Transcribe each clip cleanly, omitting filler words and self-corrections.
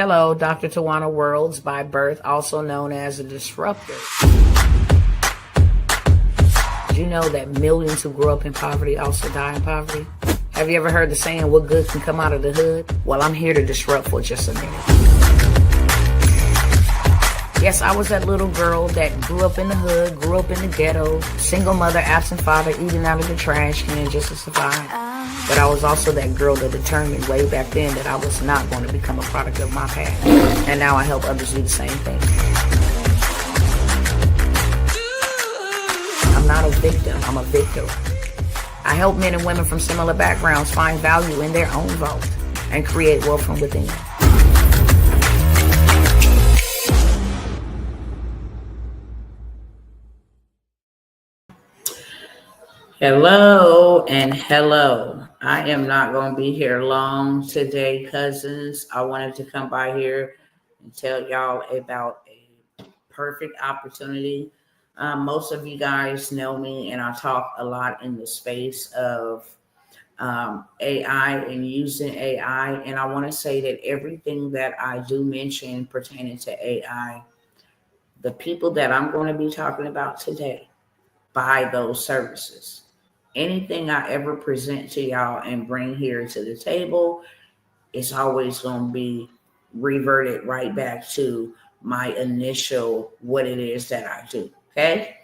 Hello, Dr. Tawana Worlds by birth, also known as a disruptor. Did you know that millions who grew up in poverty also die in poverty? Have you ever heard the saying, what good can come out of the hood? Well, I'm here to disrupt for just a minute. Yes, I was that little girl that grew up in the hood, grew up in the ghetto, single mother, absent father, eating out of the trash can just to survive. But I was also that girl that determined way back then that I was not going to become a product of my past. And now I help others do the same thing. I'm not a victim, I'm a victor. I help men and women from similar backgrounds find value in their own vault and create wealth from within. Hello and hello. I am not going to be here long today, cousins. I wanted to come by here and tell y'all about a perfect opportunity. Most of you guys know me, and I talk a lot in the space of AI and using AI. And I want to say that everything that I do mention pertaining to AI, the people that I'm going to be talking about today buy those services. Anything I ever present to y'all and bring here to the table, it's always going to be reverted right back to my initial what it is that I do. Okay.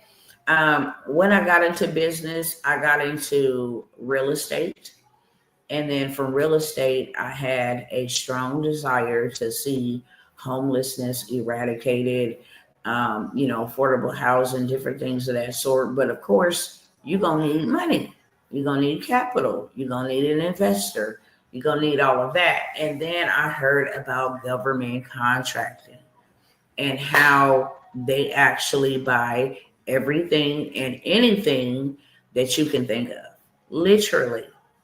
When I got into business, I got into real estate. And then from real estate, I had a strong desire to see homelessness eradicated, affordable housing, different things of that sort. But of course, you're going to need money. You're going to need capital. You're going to need an investor. You're going to need all of that. And then I heard about government contracting and how they actually buy everything and anything that you can think of. Literally,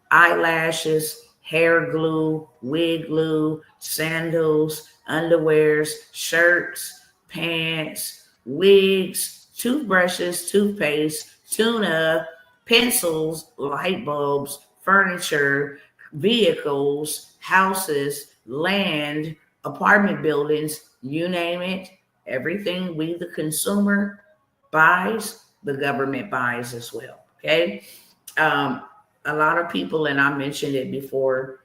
eyelashes, hair glue, wig glue, sandals, underwears, shirts, pants, wigs, toothbrushes, toothpaste, tuna, pencils, light bulbs, furniture, vehicles, houses, land, apartment buildings, you name it. Everything we, the consumer, buys, the government buys as well. Okay. A lot of people, and I mentioned it before,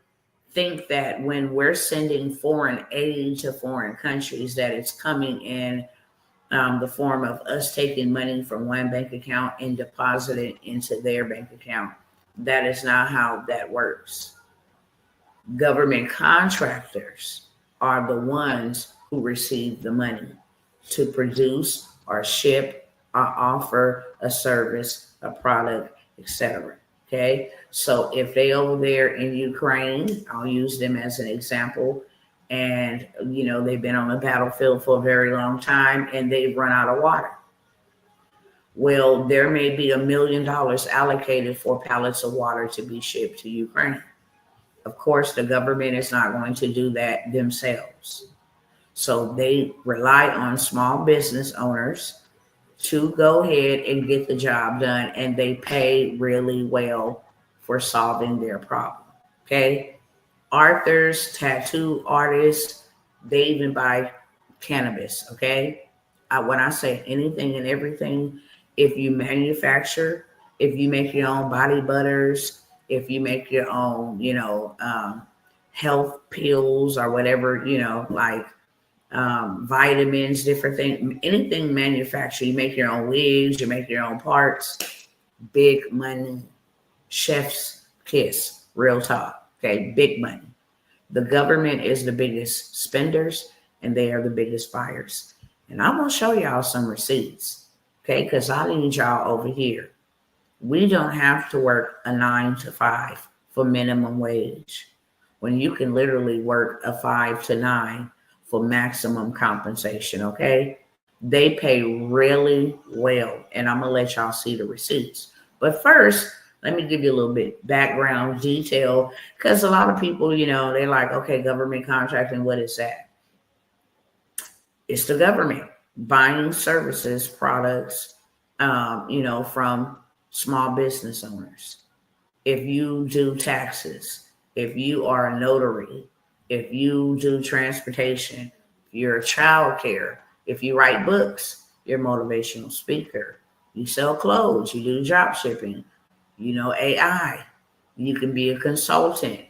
think that when we're sending foreign aid to foreign countries, that it's coming in the form of us taking money from one bank account and depositing into their bank account. That is not how that works. Government contractors are the ones who receive the money to produce or ship or offer a service, a product, etc. Okay, so if they over there in Ukraine, I'll use them as an example, and they've been on the battlefield for a very long time and they've run out of water. Well, there may be $1 million allocated for pallets of water to be shipped to Ukraine. Of course, the government is not going to do that themselves. So they rely on small business owners to go ahead and get the job done, and they pay really well for solving their problem. Okay. Authors, tattoo artists, they even buy cannabis. Okay. When I say anything and everything, if you manufacture, if you make your own body butters, if you make your own, health pills or whatever, like vitamins, different things, anything manufactured, you make your own wigs, you make your own parts, big money, chef's kiss, real talk. Okay, big money. The government is the biggest spenders and they are the biggest buyers. And I'm going to show y'all some receipts, okay, because I need y'all over here. We don't have to work a 9 to 5 for minimum wage when you can literally work a 5 to 9 for maximum compensation, okay? They pay really well, and I'm going to let y'all see the receipts. But first, let me give you a little bit background detail, because a lot of people, they're like, okay, government contracting, what is that? It's the government buying services, products, from small business owners. If you do taxes, if you are a notary, if you do transportation, you're child care, if you write books, you're a motivational speaker, you sell clothes, you do drop shipping, you know, AI, you can be a consultant,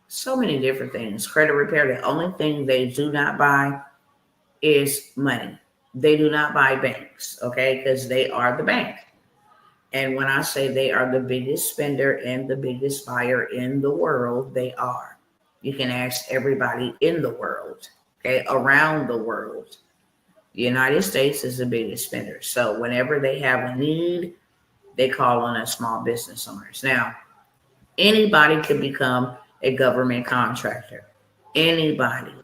so many different things. Credit repair, the only thing they do not buy is money. They do not buy banks, okay, because they are the bank. And when I say they are the biggest spender and the biggest buyer in the world, they are. You can ask everybody in the world, okay, around the world. The United States is the biggest spender. So whenever they have a need, they call on us small business owners. Now, anybody can become a government contractor. Anybody.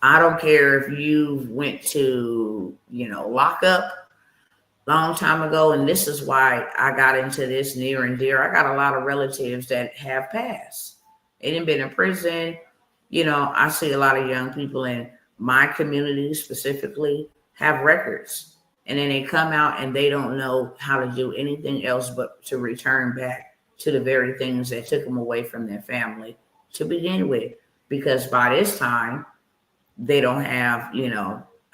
I don't care if you went to, lockup long time ago, and this is why I got into this near and dear. I got a lot of relatives that have passed. They didn't been in prison. I see a lot of young people in my community specifically have records, and then they come out and they don't know how to do anything else but to return back to the very things that took them away from their family to begin with, because by this time they don't have,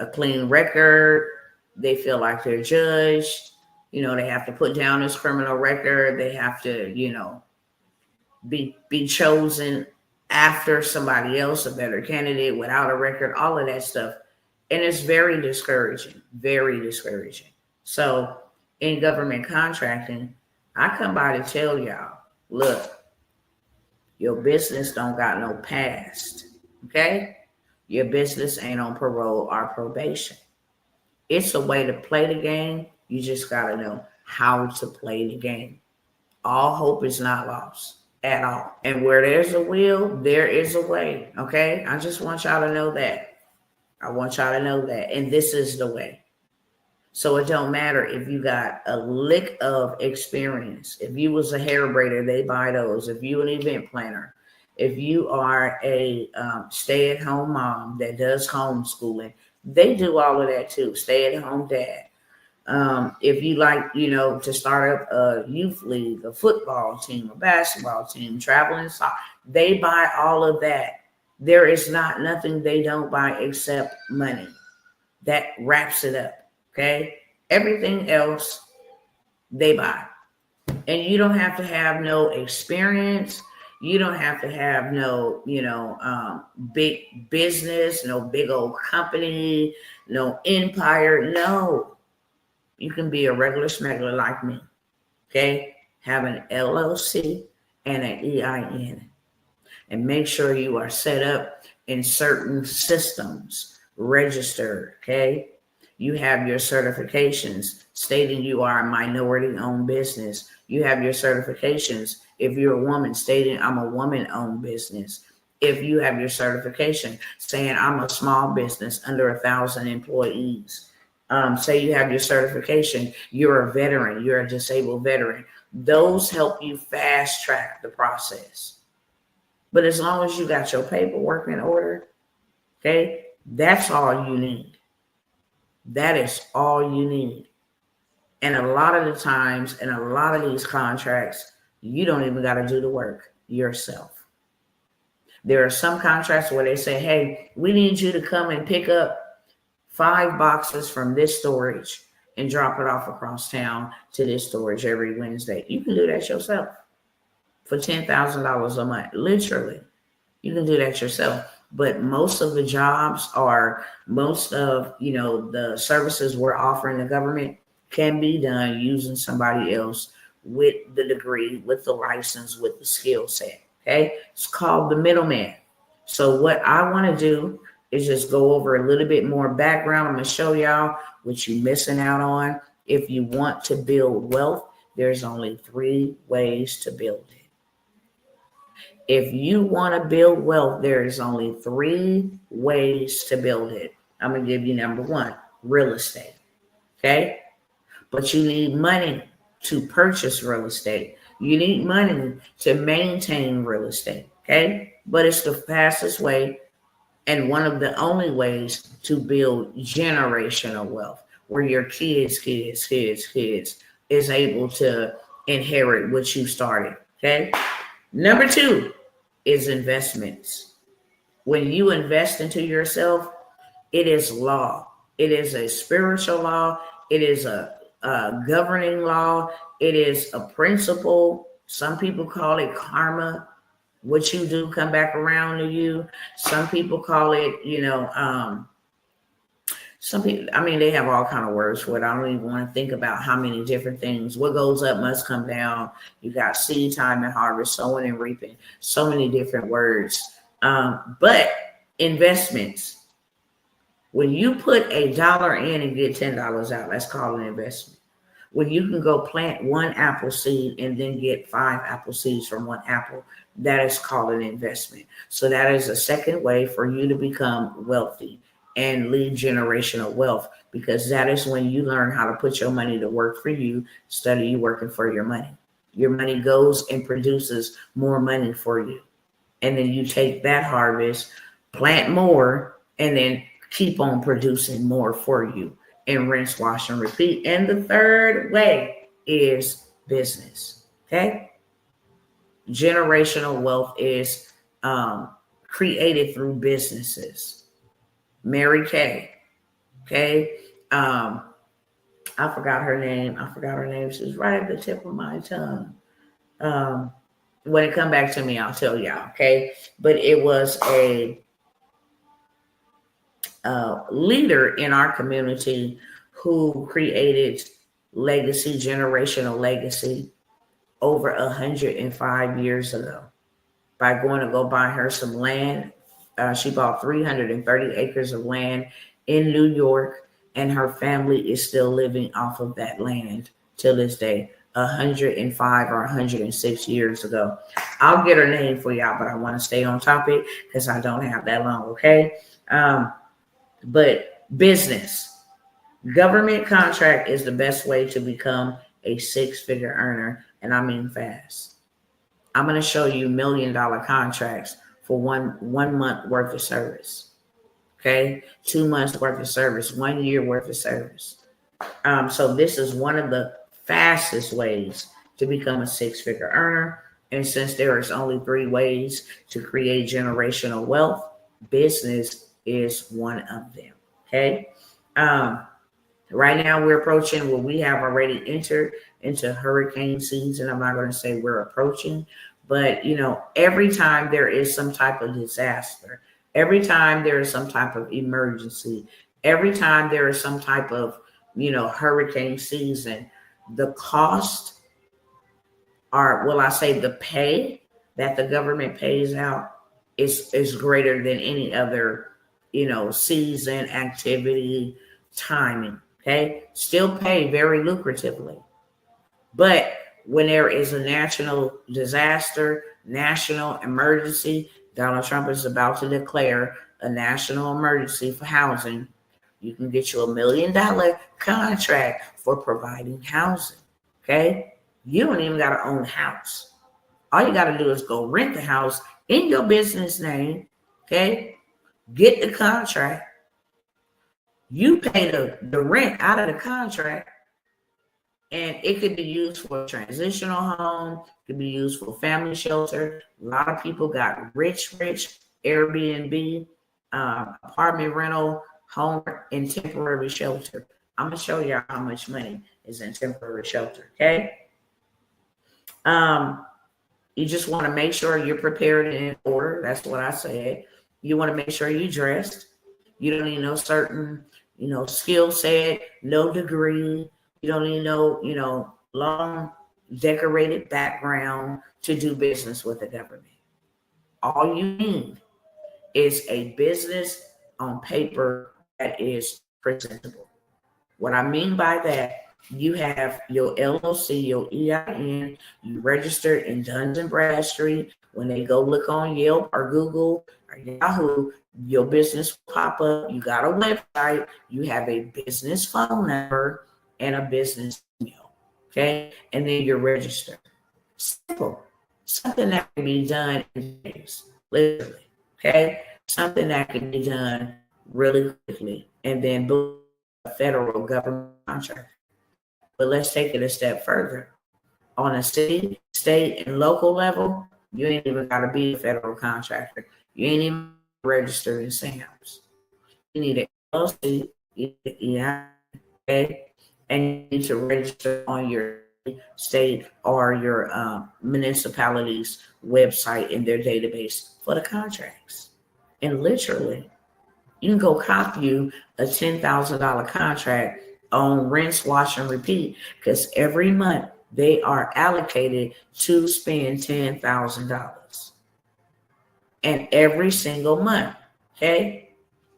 a clean record. They feel like they're judged. They have to put down this criminal record. They have to, be chosen after somebody else, a better candidate without a record, all of that stuff. And it's very discouraging, very discouraging. So in government contracting, I come by to tell y'all, look, your business don't got no past, okay? Your business ain't on parole or probation. It's a way to play the game. You just got to know how to play the game. All hope is not lost at all. And where there's a will, there is a way, okay? I just want y'all to know that. I want y'all to know that. And this is the way. So it don't matter if you got a lick of experience. If you was a hair braider, they buy those. If you an event planner, if you are a stay-at-home mom that does homeschooling, they do all of that too. Stay-at-home dad. If you like, to start up a youth league, a football team, a basketball team, traveling soccer, they buy all of that. There is nothing they don't buy except money. That wraps it up. Okay. Everything else they buy. And you don't have to have no experience. You don't have to have no, big business, no big old company, no empire. No. You can be a regular smuggler like me. Okay. Have an LLC and an EIN. And make sure you are set up in certain systems, registered. Okay. You have your certifications stating you are a minority-owned business. You have your certifications if you're a woman stating I'm a woman-owned business. If you have your certification saying I'm a small business under 1,000 employees. Say you have your certification, you're a veteran, you're a disabled veteran. Those help you fast track the process. But as long as you got your paperwork in order, okay, that's all you need. That is all you need. And a lot of the times, in a lot of these contracts, you don't even got to do the work yourself. There are some contracts where they say, hey, we need you to come and pick up 5 boxes from this storage and drop it off across town to this storage every Wednesday. You can do that yourself for $10,000 a month. Literally, you can do that yourself. But most of the jobs most of, the services we're offering the government can be done using somebody else with the degree, with the license, with the skill set. Okay. It's called the middleman. So what I want to do is just go over a little bit more background. I'm going to show y'all what you're missing out on. If you want to build wealth, there's only 3 ways to build it. If you want to build wealth, there is only 3 ways to build it. I'm going to give you number 1, real estate. Okay. But you need money to purchase real estate. You need money to maintain real estate. Okay. But it's the fastest way and one of the only ways to build generational wealth, where your kids is able to inherit what you started. Okay. Number 2 is investments. When you invest into yourself, it is law. It is a spiritual law. It is a governing law. It is a principle. Some people call it karma. What you do come back around to you. Some people call it, some people, I mean, they have all kind of words for it. I don't even want to think about how many different things. What goes up must come down. You got seed time and harvest, sowing and reaping. So many different words. But investments. When you put $1 in and get $10 out, that's called an investment. When you can go plant one apple seed and then get 5 apple seeds from one apple, that is called an investment. So that is a second way for you to become wealthy and lead generational wealth, because that is when you learn how to put your money to work for you instead of you working for your money. Your money goes and produces more money for you. And then you take that harvest, plant more, and then keep on producing more for you, and rinse, wash, and repeat. And the third way is business. Okay. Generational wealth is created through businesses. Mary Kay. Okay. I forgot her name. She's right at the tip of my tongue. When it come back to me, I'll tell y'all. Okay. But it was a leader in our community who created generational legacy over 105 years ago by going to go buy her some land. She bought 330 acres of land in New York, and her family is still living off of that land till this day, 105 or 106 years ago. I'll get her name for y'all, but I want to stay on topic because I don't have that long, okay? But business, government contract is the best way to become a 6-figure earner, and I mean fast. I'm going to show you $1 million contracts for one month worth of service. Okay, 2 months worth of service, 1 year worth of service. So this is one of the fastest ways to become a 6-figure earner. And since there is only 3 ways to create generational wealth, business is one of them. Okay. Right now we're approaching what we have already entered into hurricane season. I'm not going to say we're approaching, but every time there is some type of disaster, every time there is some type of emergency, every time there is some type of, hurricane season, the cost, or will I say the pay that the government pays out is greater than any other, season, activity, timing. Okay. Still pay very lucratively. But when there is a national disaster, national emergency, Donald Trump is about to declare a national emergency for housing. You can get you $1 million contract for providing housing. Okay. You don't even got to own a house. All you got to do is go rent the house in your business name. Okay. Get the contract. You pay the rent out of the contract, and it could be used for a transitional home. It could be used for family shelter. A lot of people got rich Airbnb, apartment rental, home, and temporary shelter. I'm going to show you how much money is in temporary shelter, okay? You just want to make sure you're prepared and in order. That's what I said. You want to make sure you're dressed. You don't need no certain, skill set, no degree. You don't need no, long decorated background to do business with the government. All you need is a business on paper that is presentable. What I mean by that, you have your LLC, your EIN, you registered in Duns and Bradstreet. When they go look on Yelp or Google or Yahoo, your business will pop up. You got a website, you have a business phone number and a business email. Okay. And then you're registered. Simple. Something that can be done in days, literally. Okay. Something that can be done really quickly. And then boom, a federal government contract. But let's take it a step further. On a city, state, and local level, you ain't even got to be a federal contractor. You ain't even registered in Sam's. You need an LLC, okay? And you need to register on your state or your municipality's website in their database for the contracts. And literally, you can go copy you a $10,000 contract on rinse, wash, and repeat, because every month they are allocated to spend $10,000. And every single month, okay?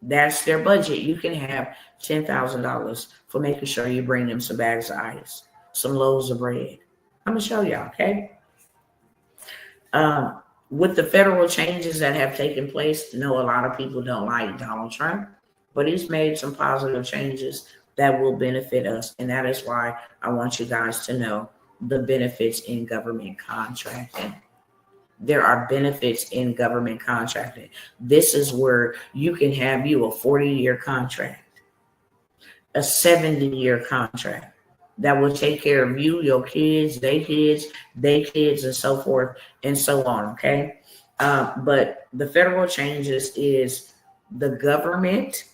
That's their budget. You can have $10,000 for making sure you bring them some bags of ice, some loaves of bread. I'm going to show y'all, okay? With the federal changes that have taken place, I know a lot of people don't like Donald Trump, but he's made some positive changes that will benefit us. And that is why I want you guys to know the benefits in government contracting. There are benefits in government contracting. This is where you can have you a 40-year contract, a 70-year contract that will take care of you, your kids, they kids, and so forth and so on, okay? But the federal changes is the government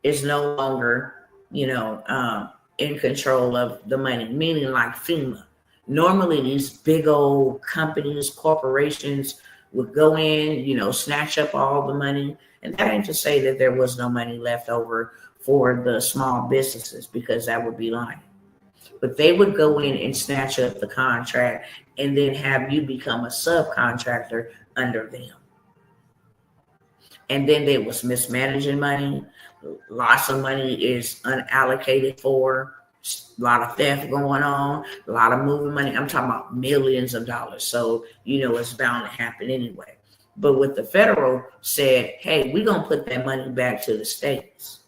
is no longer, in control of the money, meaning like FEMA. Normally, these big old companies, corporations would go in, snatch up all the money. And that ain't to say that there was no money left over for the small businesses, because that would be lying. But they would go in and snatch up the contract and then have you become a subcontractor under them. And then they was mismanaging money. Lots of money is unallocated for. A lot of theft going on, a lot of moving money. I'm talking about millions of dollars. So, it's bound to happen anyway. But with the federal said, hey, we're going to put that money back to the states.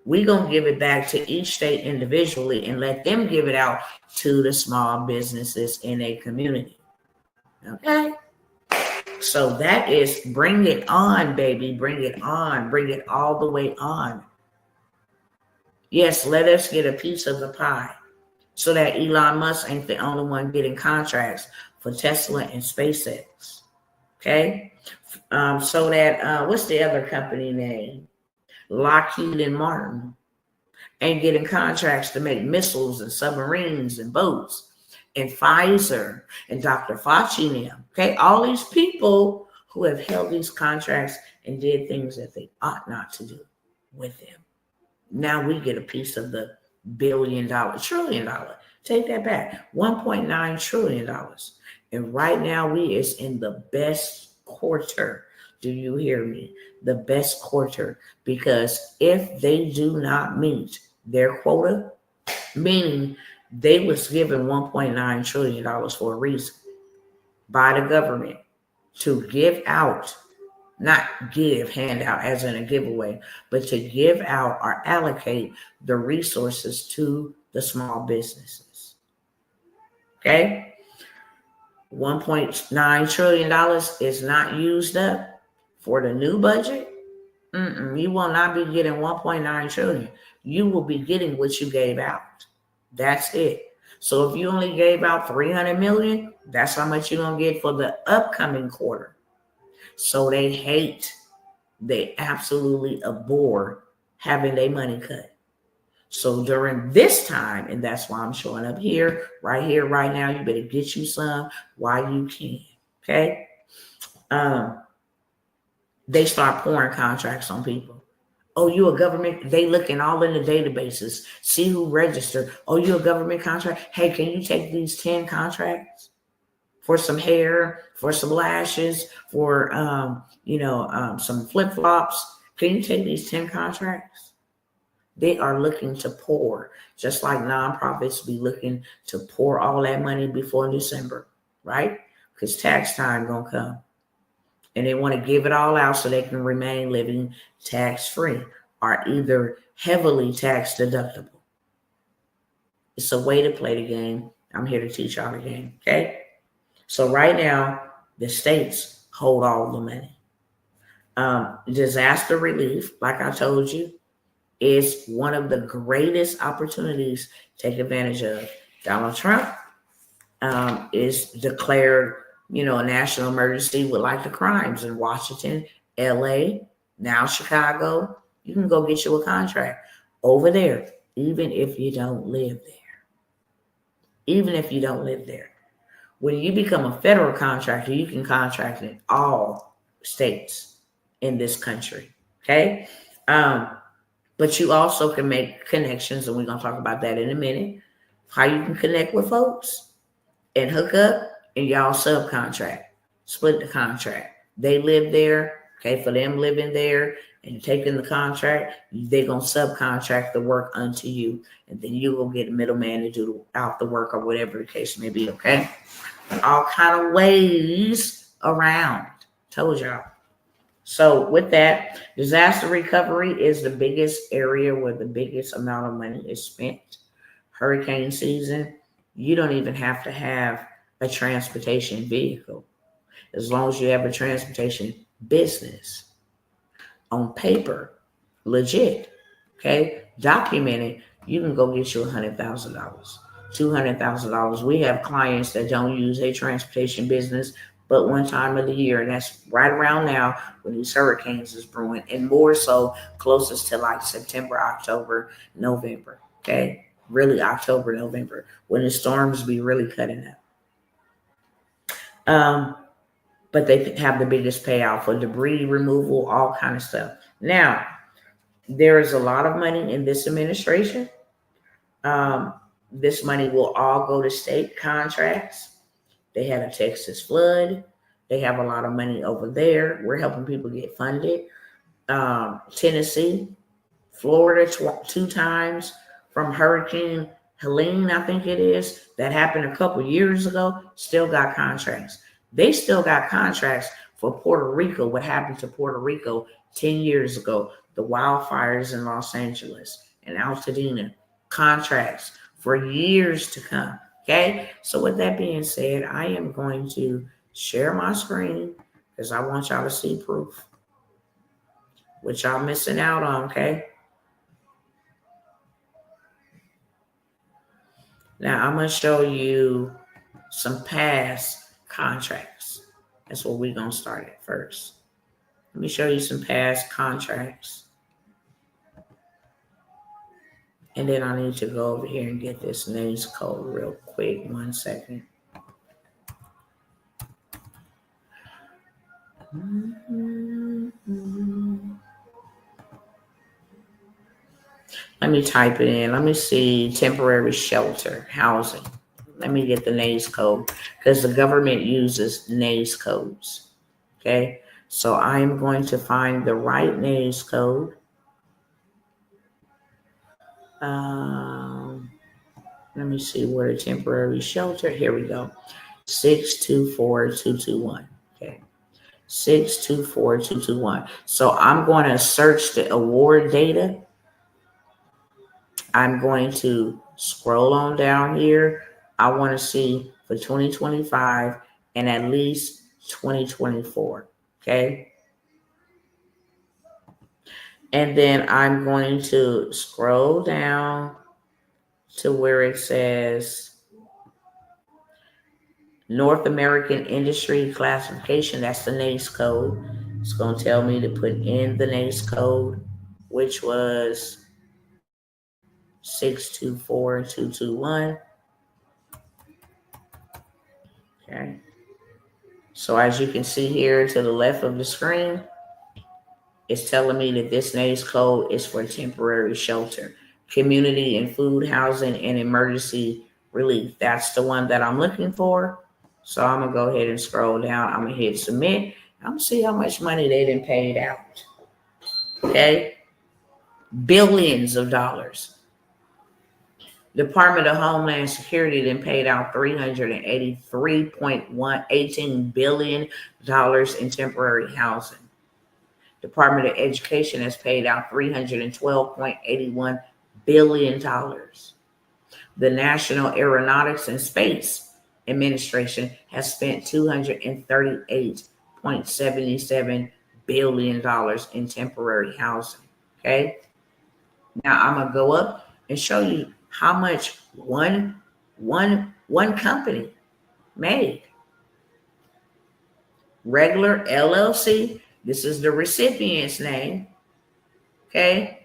We're going to give it back to each state individually and let them give it out to the small businesses in a community. Okay? So that is bring it on, baby. Bring it on. Bring it all the way on. Yes, let us get a piece of the pie so that Elon Musk ain't the only one getting contracts for Tesla and SpaceX. Okay? So that, what's the other company name? Lockheed and Martin ain't getting contracts to make missiles and submarines and boats. And Pfizer and Dr. Fauci and them. Okay? All these people who have held these contracts and did things that they ought not to do with them. Now we get a piece of the trillion dollar. Take that back. $1.9 trillion. And right now we is in the best quarter. Do you hear me? The best quarter. Because if they do not meet their quota, meaning they was given $1.9 trillion for a reason by the government to give out, not give, hand out as in a giveaway, but to give out or allocate the resources to the small businesses. Okay? $1.9 trillion is not used up for the new budget. You will not be getting $1.9 trillion. You will be getting what you gave out. That's it. So if you only gave out $300 million, that's how much you're going to get for the upcoming quarter. So they absolutely abhor having their money cut. So during this time, and that's why I'm showing up here, right now, you better get you some while you can, okay? They start pouring contracts on people. Oh, you a government? They looking all in the databases, see who registered. Oh, you a government contract? Hey, can you take these 10 contracts? For some hair, for some lashes, for some flip-flops. Can you take these 10 contracts? They are looking to pour, just like nonprofits be looking to pour all that money before December, right? Because tax time gonna come. And they want to give it all out so they can remain living tax-free or either heavily tax deductible. It's a way to play the game. I'm here to teach y'all the game, okay? So right now, the states hold all the money. Disaster relief, like I told you, is one of the greatest opportunities to take advantage of. Donald Trump is declared, a national emergency with like the crimes in Washington LA, now Chicago. You can go get you a contract over there, even if you don't live there. Even if you don't live there. When you become a federal contractor, you can contract in all states in this country. Okay. But you also can make connections, and we're going to talk about that in a minute. How you can connect with folks and hook up, and y'all subcontract, split the contract. They live there, okay, for them living there and taking the contract, they're going to subcontract the work unto you, and then you will get a middleman to do out the work or whatever the case may be, okay? All kind of ways around. Told y'all. So with that, disaster recovery is the biggest area where the biggest amount of money is spent. Hurricane season, you don't even have to have a transportation vehicle. As long as you have a transportation business on paper, legit, okay, documented, you can go get you $100,000, $200,000. We have clients that don't use a transportation business but one time of the year, and that's right around now when these hurricanes is brewing, and more so closest to like September, October, November, okay? Really October, November, when the storms be really cutting up. But they have the biggest payout for debris removal, all kind of stuff. Now, there is a lot of money in this administration. This money will all go to state contracts. They had a Texas flood. They have a lot of money over there. We're helping people get funded. Tennessee, Florida, two times from Hurricane Helene, I think it is. That happened a couple years ago. Still got contracts. They still got contracts for Puerto Rico. What happened to Puerto Rico 10 years ago? The wildfires in Los Angeles and Altadena. Contracts for years to come. Okay, so with that being said, I am going to share my screen because I want y'all to see proof, which y'all missing out on, okay? Now I'm going to show you some past contracts. That's what we're going to start at first. Let me show you some past contracts. And then I need to go over here and get this names code real quick. 1 second. Let me type it in. Let me see temporary shelter housing. Let me get the NAICS code because the government uses NAICS codes. Okay, so I'm going to find the right NAICS code. Let me see where the temporary shelter. Here we go. 624221. Okay. 624221. So I'm going to search the award data. I'm going to scroll on down here. I want to see for 2025 and at least 2024. Okay. And then I'm going to scroll down to where it says North American Industry Classification. That's the NAICS code. It's going to tell me to put in the NAICS code, which was 624221. Okay. So as you can see here to the left of the screen, it's telling me that this NAICS code is for temporary shelter, community and food housing, and emergency relief. That's the one that I'm looking for. So I'm going to go ahead and scroll down. I'm going to hit submit. I'm going to see how much money they done paid out. Okay. Billions of dollars. Department of Homeland Security then paid out $383.18 billion in temporary housing. Department of Education has paid out $312.81 billion. The National Aeronautics and Space Administration has spent $238.77 billion in temporary housing. Okay. Now I'm gonna go up and show you how much one company made. Regular LLC This is the recipient's name. Okay.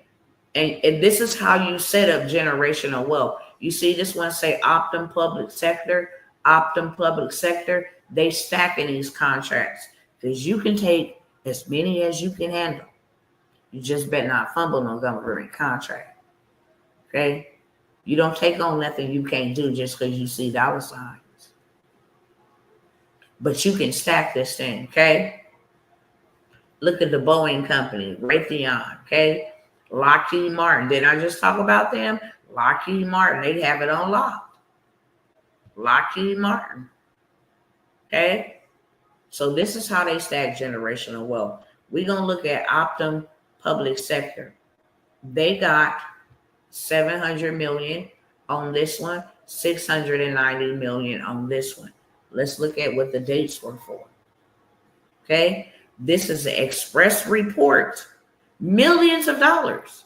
And this is how you set up generational wealth. You see this one say Optum Public Sector, Optum Public Sector. They stacking these contracts because you can take as many as you can handle. You just better not fumble no government contract. Okay? You don't take on nothing you can't do just because you see dollar signs. But you can stack this thing, okay? Look at the Boeing company, Raytheon, okay? Lockheed Martin. Did I just talk about them? Lockheed Martin, they have it on lock. Lockheed Martin. Okay? So this is how they stack generational wealth. We're going to look at Optum Public Sector. They got 700 million on this one, 690 million on this one. Let's look at what the dates were for. Okay? This is the express report. Millions of dollars.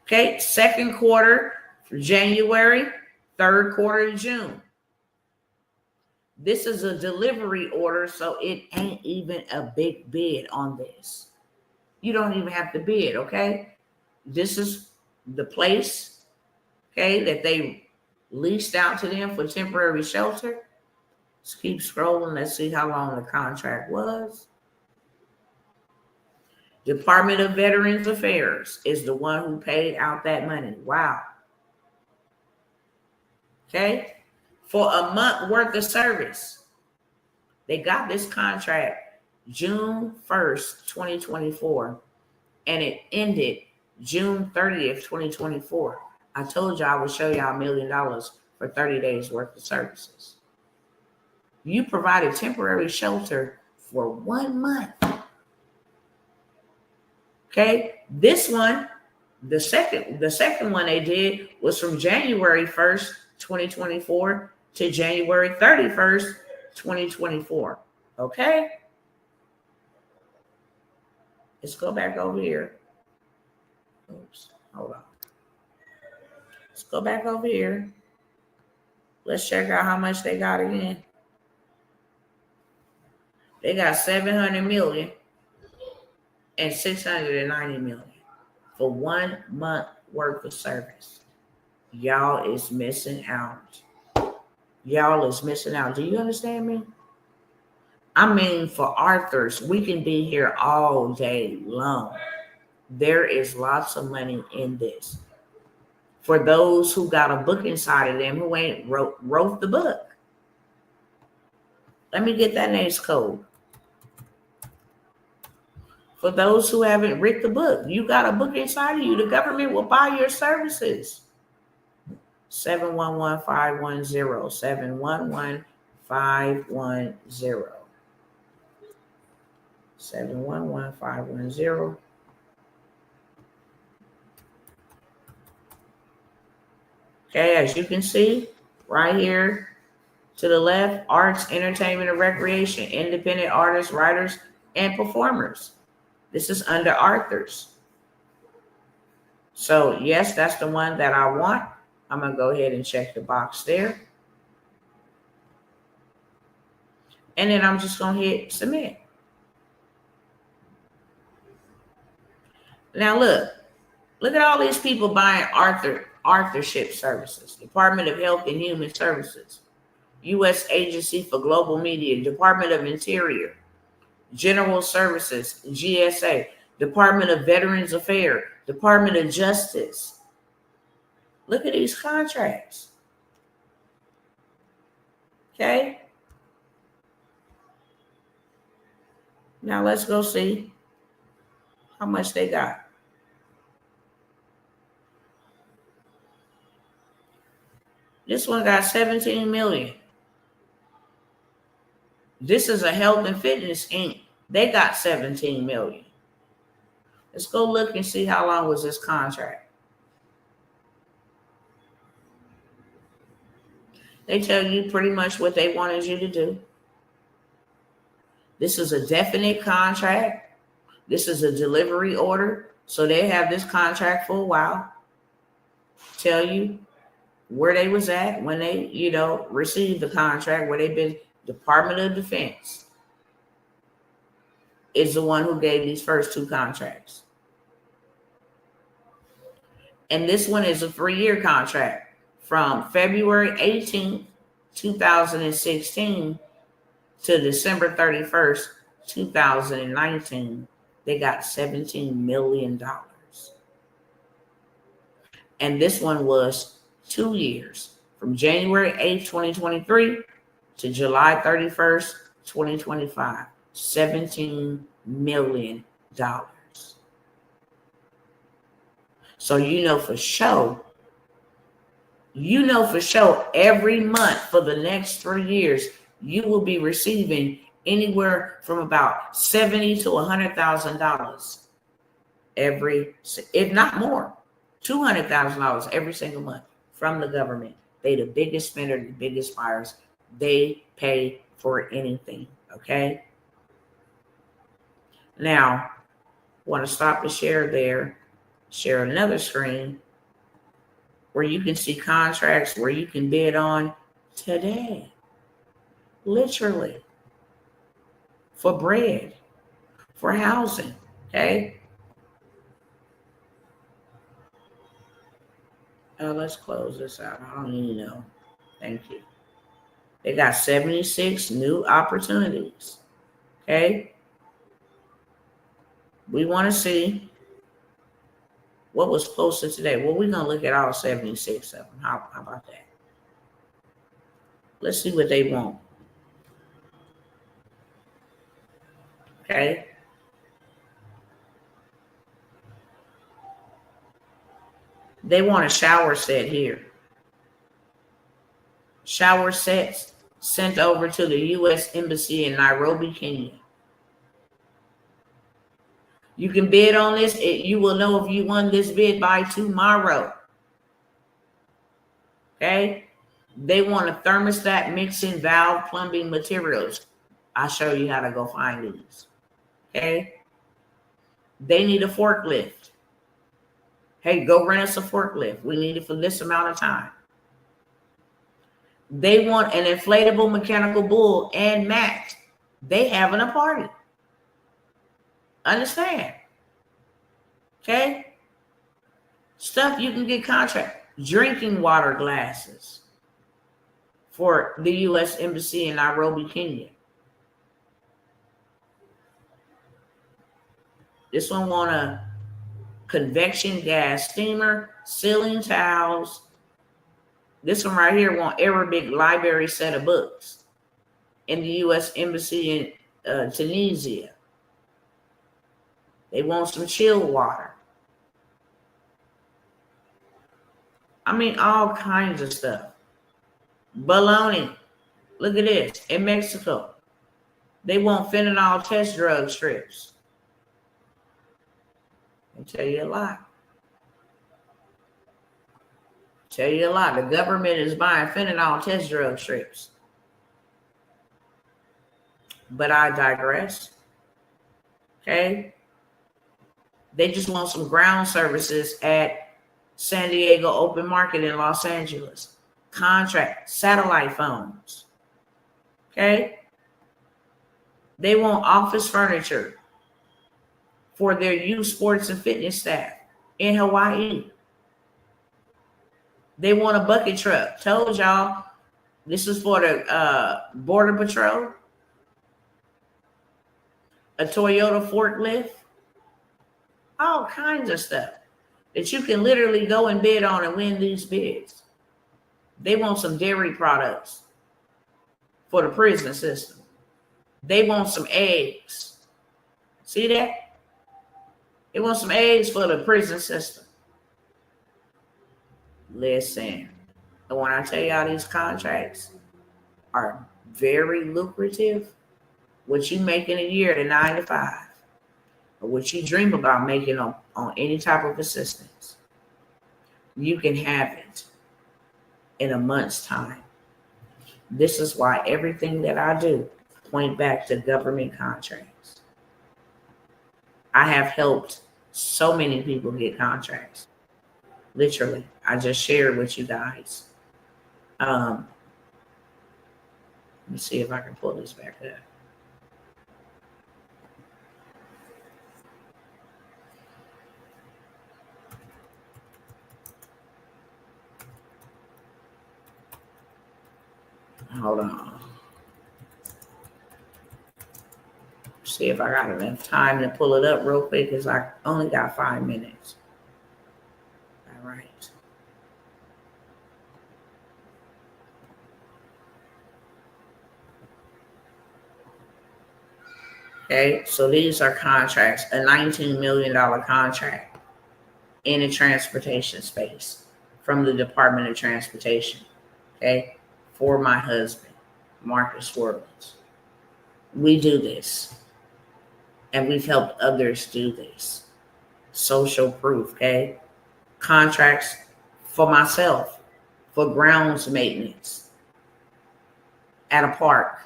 Okay, second quarter for January, third quarter June. This is a delivery order, so it ain't even a big bid on this. You don't even have to bid, okay? This is the place, okay, that they leased out to them for temporary shelter. Let's keep scrolling. Let's see how long the contract was. Department of Veterans Affairs is the one who paid out that money. Wow. Okay. For a month worth of service. They got this contract June 1st, 2024. And it ended June 30th, 2024. I told you I would show y'all $1 million for 30 days worth of services. You provided temporary shelter for 1 month. Okay, this one, the second one they did was from January 1st, 2024 to January 31st, 2024. Okay, let's go back over here. Oops, hold on. Let's go back over here. Let's check out how much they got again. They got 700 million. And 690 million for 1 month worth of service. Y'all is missing out. Y'all is missing out. Do you understand me? I mean, for Arthurs, we can be here all day long. There is lots of money in this. For those who got a book inside of them who ain't wrote the book. Let me get that NAICS code. For those who haven't read the book, you got a book inside of you. The government will buy your services. 711-510. 711-510. 711-510. Okay, as you can see, right here to the left, arts, entertainment, and recreation, independent artists, writers, and performers. This is under Arthur's. So, yes, that's the one that I want. I'm going to go ahead and check the box there. And then I'm just going to hit submit. Now, look at all these people buying Arthurship services. Department of Health and Human Services, U.S. Agency for Global Media, Department of Interior, General Services, GSA, Department of Veterans Affairs, Department of Justice. Look at these contracts. Okay. Now let's go see how much they got. This one got 17 million. This is a Health and Fitness Inc. They got 17 million. Let's go look and see how long was this contract. They tell you pretty much what they wanted you to do. This is a definite contract. This is a delivery order. So they have this contract for a while. Tell you where they was at when they, received the contract, where they've been. Department of Defense. is the one who gave these first two contracts. And this one is a 3-year contract from February 18th, 2016 to December 31st, 2019. They got $17 million. And this one was 2 years from January 8th, 2023 to July 31st, 2025. $17 million. So you know for sure every month for the next 3 years, you will be receiving anywhere from about $70,000 to $100,000 every, if not more, $200,000 every single month from the government. They the biggest spender, the biggest buyers. They pay for anything. Okay. Now, want to stop the share there. Share another screen where you can see contracts where you can bid on today. Literally. For bread. For housing. Okay. Let's close this out. I don't even know. Thank you. They got 76 new opportunities. Okay. We want to see what was posted today. Well, we're going to look at all 76 of them. How about that? Let's see what they want. Okay. They want a shower set here. Shower sets sent over to the U.S. Embassy in Nairobi, Kenya. You can bid on this. You will know if you won this bid by tomorrow. Okay. They want a thermostat, mixing valve, plumbing materials. I'll show you how to go find these. Okay. They need a forklift. Hey, go rent us a forklift. We need it for this amount of time. They want an inflatable mechanical bull and mat. They having a party. Understand? Okay? Stuff you can get contract. Drinking water glasses for the U.S. Embassy in Nairobi, Kenya. This one want a convection gas steamer, ceiling towels. This one right here want Arabic library set of books in the U.S. Embassy in Tunisia. They want some chilled water. I mean, all kinds of stuff. Baloney. Look at this. In Mexico, they want fentanyl test drug strips. I'll tell you a lot. Tell you a lot. The government is buying fentanyl test drug strips. But I digress. Okay. They just want some ground services at San Diego Open Market in Los Angeles. Contract, satellite phones. Okay. They want office furniture for their youth sports and fitness staff in Hawaii. They want a bucket truck. Told y'all, this is for the Border Patrol. A Toyota forklift. All kinds of stuff that you can literally go and bid on and win these bids. They want some dairy products for the prison system. They want some eggs. See that? They want some eggs for the prison system. Listen, and when I tell y'all these contracts are very lucrative, what you make in a year to 9 to 5, or what you dream about making on any type of assistance, you can have it in a month's time. This is why everything that I do point back to government contracts. I have helped so many people get contracts. Literally, I just shared with you guys. Let me see if I can pull this back up. Hold on. See if I got enough time to pull it up real quick because I only got 5 minutes. All right. Okay, so these are contracts. A $19 million contract in the transportation space from the Department of Transportation. Okay, for my husband, Marcus Worlands. We do this, and we've helped others do this. Social proof, okay? Contracts for myself, for grounds maintenance at a park.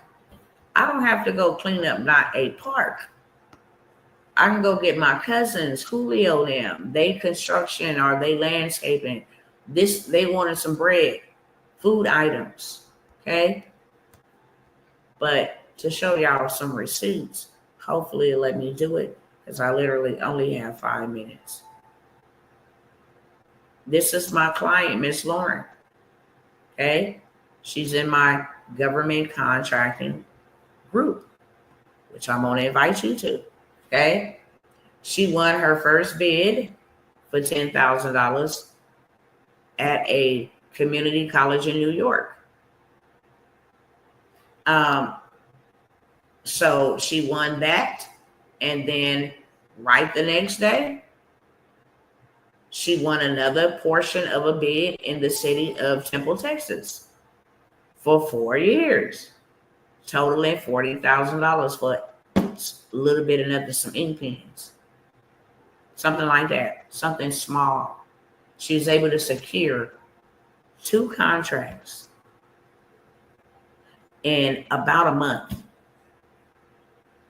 I don't have to go clean up not a park. I can go get my cousins, Julio, them. They construction or they landscaping. They wanted some bread, food items, okay? But to show y'all some receipts, hopefully it'll let me do it because I literally only have 5 minutes. This is my client, Miss Lauren, okay? She's in my government contracting group, which I'm going to invite you to, okay? She won her first bid for $10,000 at a community college in New York. So she won that, and then right the next day, she won another portion of a bid in the city of Temple, Texas for 4 years, totaling $40,000 for a little bit of nothing, some ink pens, something like that, something small. She was able to secure 2 contracts in about a month.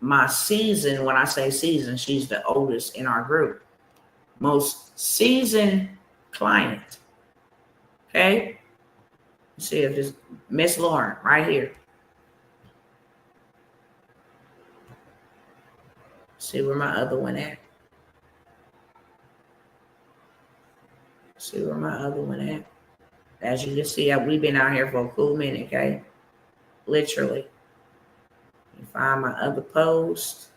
My season, when I say season, she's the oldest in our group, most seasoned client. Okay, let's see if this Miss Lauren right here. See where my other one at. See where my other one at. As you can see, we've been out here for a cool minute, okay? Literally. You find my other post.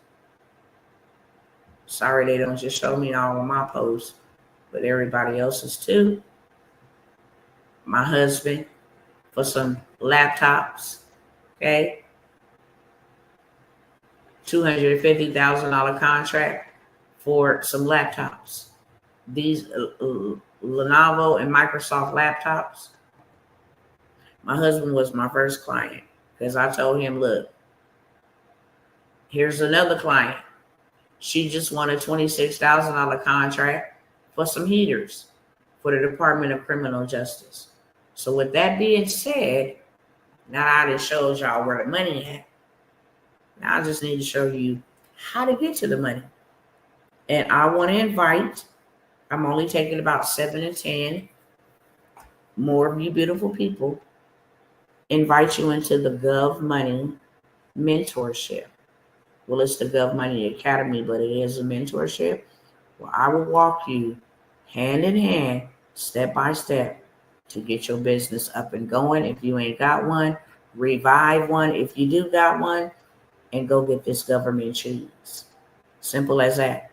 Sorry they don't just show me all of my posts, but everybody else's too. My husband for some laptops, okay? $250,000 contract for some laptops. These Lenovo and Microsoft laptops. My husband was my first client because I told him, look, here's another client. She just won a $26,000 contract for some heaters for the Department of Criminal Justice. So with that being said, now I just showed y'all where the money at. Now I just need to show you how to get to the money. And I want to invite, I'm only taking about 7 to 10 more of you beautiful people, invite you into the Gov-Money Mentorship. Well, it's the Gov-Money Academy, but it is a mentorship where I will walk you hand in hand, step by step, to get your business up and going. If you ain't got one, revive one. If you do got one, and go get this government cheese. Simple as that.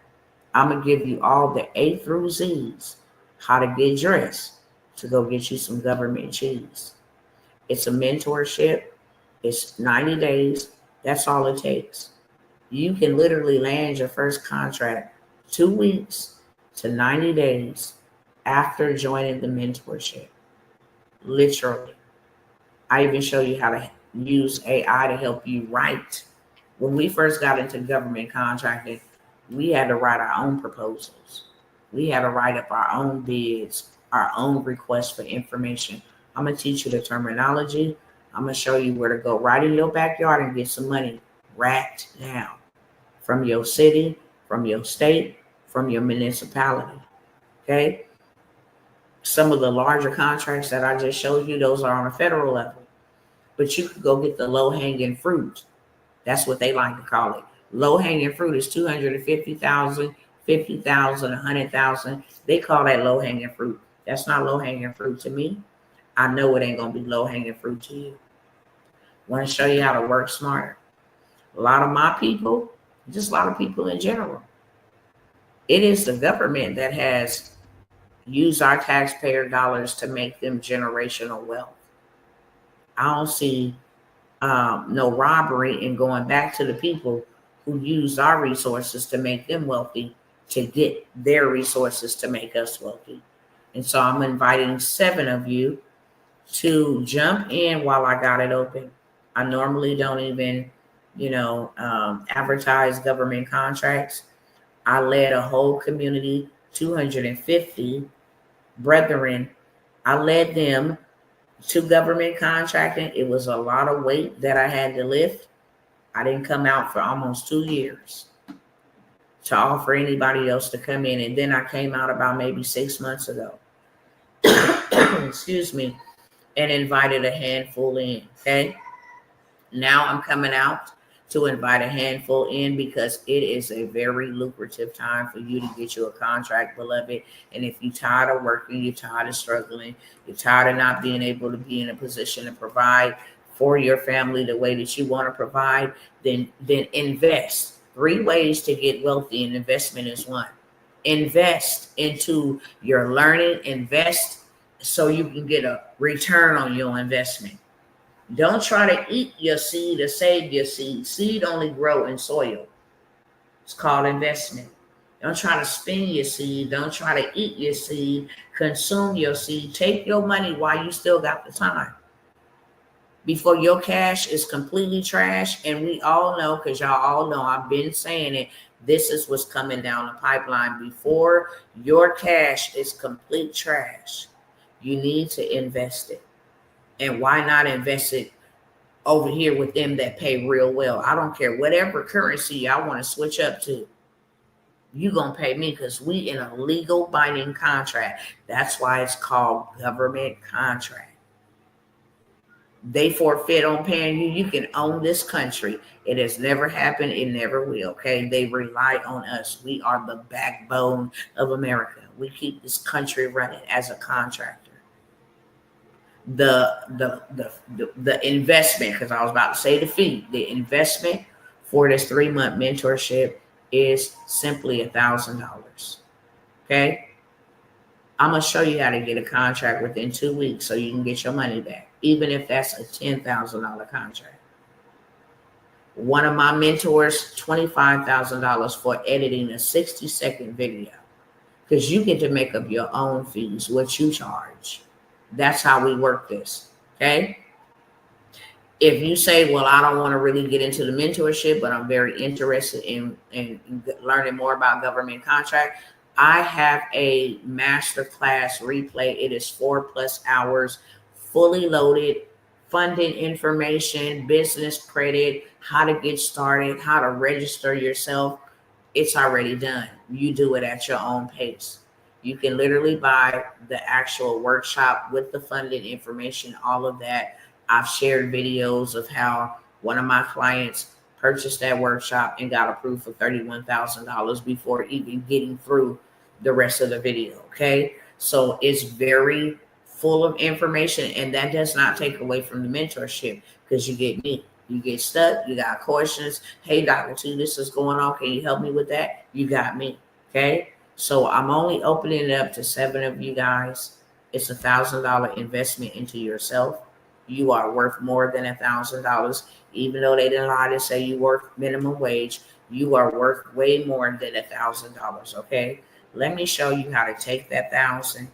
I'm going to give you all the A through Z's, how to get dressed to go get you some government cheese. It's a mentorship. It's 90 days. That's all it takes. You can literally land your first contract 2 weeks to 90 days after joining the mentorship. Literally. I even show you how to use AI to help you write. When we first got into government contracting, we had to write our own proposals. We had to write up our own bids, our own requests for information. I'm going to teach you the terminology. I'm going to show you where to go right in your backyard and get some money right now from your city, from your state, from your municipality. Okay? Some of the larger contracts that I just showed you, those are on a federal level. But you could go get the low-hanging fruit. That's what they like to call it. Low-hanging fruit is $250,000, $50,000, $100,000. They call that low-hanging fruit. That's not low-hanging fruit to me. I know it ain't going to be low-hanging fruit to you. Want to show you how to work smarter. A lot of my people, just a lot of people in general, it is the government that has used our taxpayer dollars to make them generational wealth. I don't see no robbery in going back to the people who used our resources to make them wealthy to get their resources to make us wealthy. And so I'm inviting 7 of you to jump in while I got it open. I normally don't even, advertise government contracts. I led a whole community, 250 brethren. I led them to government contracting. It was a lot of weight that I had to lift. I didn't come out for almost 2 years to offer anybody else to come in. And then I came out about maybe 6 months ago, excuse me, and invited a handful in, okay? Now I'm coming out to invite a handful in because it is a very lucrative time for you to get you a contract, beloved. And if you're tired of working, you're tired of struggling, you're tired of not being able to be in a position to provide for your family the way that you want to provide, then invest. 3 ways to get wealthy, and investment is one. Invest into your learning, invest so you can get a return on your investment. Don't try to eat your seed or save your seed. Seed only grow in soil. It's called investment. Don't try to spend your seed. Don't try to eat your seed. Consume your seed. Take your money while you still got the time, before your cash is completely trash. And we all know, because y'all all know, I've been saying it, this is what's coming down the pipeline. Before your cash is complete trash, you need to invest it. And why not invest it over here with them that pay real well? I don't care whatever currency I want to switch up to. You gonna pay me because we in a legal binding contract. That's why it's called government contract. They forfeit on paying you. You can own this country. It has never happened. It never will. Okay. They rely on us. We are the backbone of America. We keep this country running as a contractor. The investment, because I was about to say the fee, the investment for this 3-month mentorship is simply $1,000. Okay. I'm going to show you how to get a contract within 2 weeks so you can get your money back, even if that's a $10,000 contract. One of my mentors, $25,000 for editing a 60-second video, because you get to make up your own fees, what you charge. That's how we work this, okay? If you say, well, I don't want to really get into the mentorship, but I'm very interested in learning more about government contract, I have a masterclass replay. It is 4+ hours, fully loaded, funding information, business credit, how to get started, how to register yourself. It's already done. You do it at your own pace. You can literally buy the actual workshop with the funding information, all of that. I've shared videos of how one of my clients purchased that workshop and got approved for $31,000 before even getting through the rest of the video. Okay. So it's very full of information, and that does not take away from the mentorship, because you get me. You get stuck, you got questions. Hey, Dr. T, this is going on. Can you help me with that? You got me. Okay. So I'm only opening it up to 7 of you guys. It's $1,000 investment into yourself. You are worth more than $1,000. Even though they didn't lie to say you worth minimum wage, you are worth way more than $1,000. Okay. Let me show you how to take that 1,000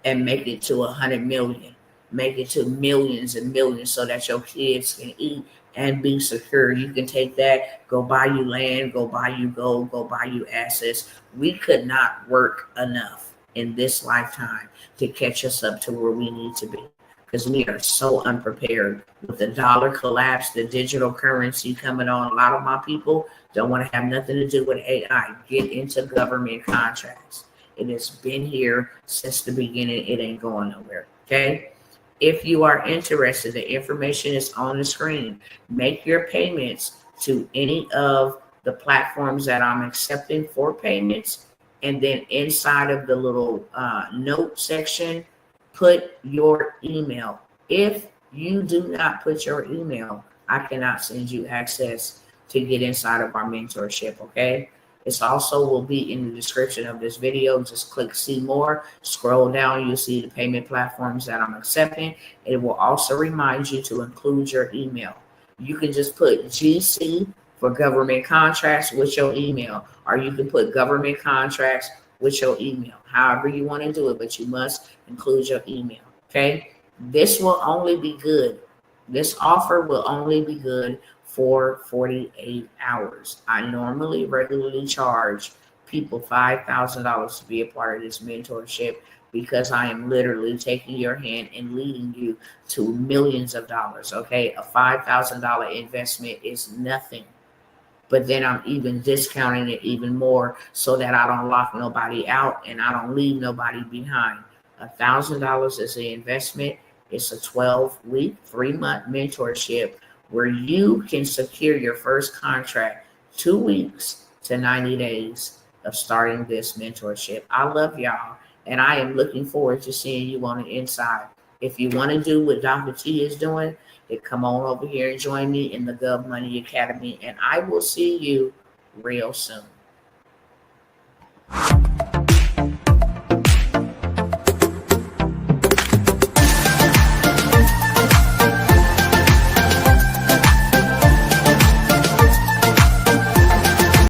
and make it to 100 million. Make it to millions and millions so that your kids can eat and be secure. You can take that, go buy you land, go buy you gold, go buy you assets. We could not work enough in this lifetime to catch us up to where we need to be, because we are so unprepared with the dollar collapse, the digital currency coming on. A lot of my people don't want to have nothing to do with AI. Get into government contracts. It has been here since the beginning. It ain't going nowhere. Okay. If you are interested, the information is on the screen. Make your payments to any of the platforms that I'm accepting for payments. And then inside of the little note section, put your email. If you do not put your email, I cannot send you access to get inside of our mentorship, okay? It's also will be in the description of this video. Just click see more, scroll down, you'll see the payment platforms that I'm accepting. It will also remind you to include your email. You can just put GC for government contracts with your email, or you can put government contracts with your email, however you want to do it, but you must include your email, okay? This will only be good. This offer will only be good for 48 hours. I normally regularly charge people $5,000 to be a part of this mentorship because I am literally taking your hand and leading you to millions of dollars. Okay, a $5,000 investment is nothing. But then I'm even discounting it even more so that I don't lock nobody out and I don't leave nobody behind. $1,000 is the investment. It's a 12-week, 3-month mentorship where you can secure your first contract 2 weeks to 90 days of starting this mentorship. I love y'all, and I am looking forward to seeing you on the inside. If you want to do what Dr. T is doing, then come on over here and join me in the Gov Money Academy, and I will see you real soon.